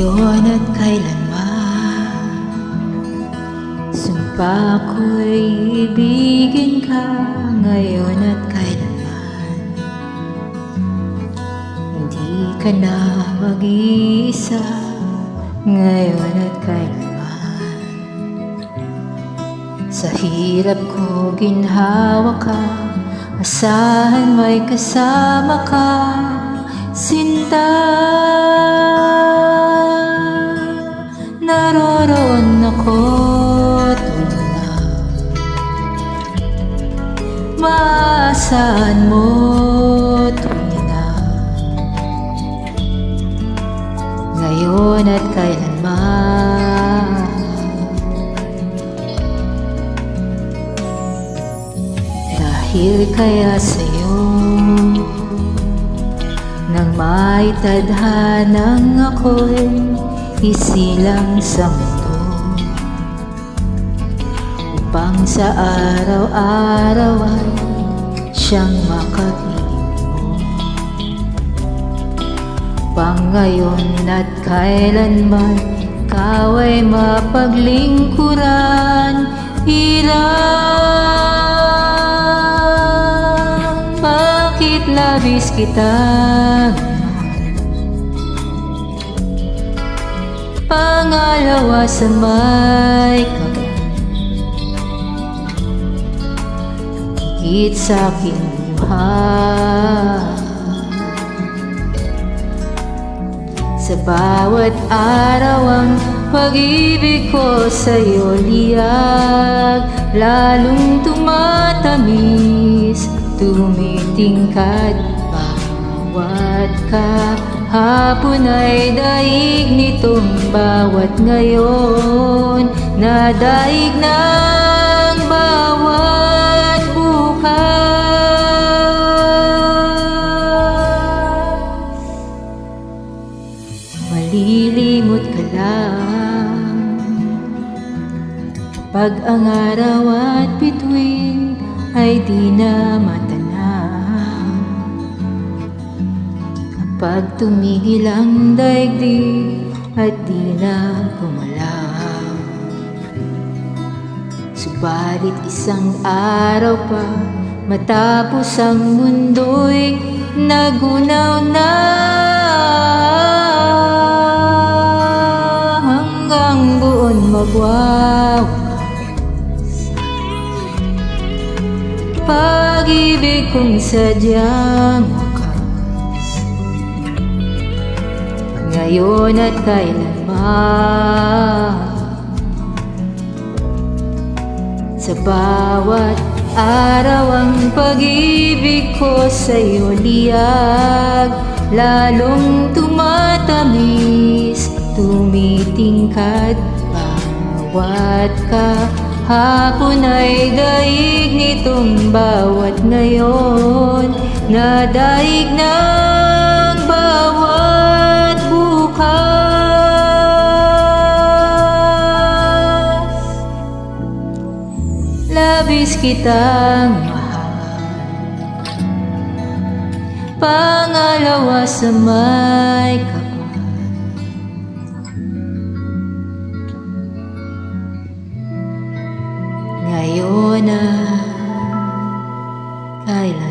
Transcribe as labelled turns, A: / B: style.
A: ngayon at kailanman. Sumpa ko'y ibigin ka ngayon at kailanman. Hindi ka na mag-iisa ngayon at kailanman. Sa hirap ko ginhawa ka, asahan may kasama ka, sinta. Naroroon ako tuwing na maasahan mo, tuwing na ngayon at kailanman. Dahil kaya sa'yo nang may tadhanang ako'y isilang sa mundo, upang sa araw-araw ay siyang makapiling mo. Upang ngayon at kailanman ikaw ay mapaglingkuran, hirap. Bakit labis kitang pangalawa sa may kagat, higit sa aking buhay. Sa bawat araw ang pag-ibig ko sa'yo liyag, lalong tumatamis, tumitingkad bawat kahapon ay daig nitong bawat ngayon, na daig ng bawat bukas. Malilimot ka lang pag ang araw at bituin ay di na matanaw. Pag tumigil ang daigdig at di na gumalaw, subalit isang araw pa matapos ang mundo'y nagunaw na, hanggang buon magwawakas. Pag-ibig kong sadyang ngayon at kailanman. Sa bawat araw ang pag-ibig ko sa'yo liyag, lalong tumatamis, tumitingkad bawat kahapon ay daig nitong bawat ngayon, na daig ng bawat bukas. Labis kitang mahal, pangalawa sa may kapal. Ngayon at kailan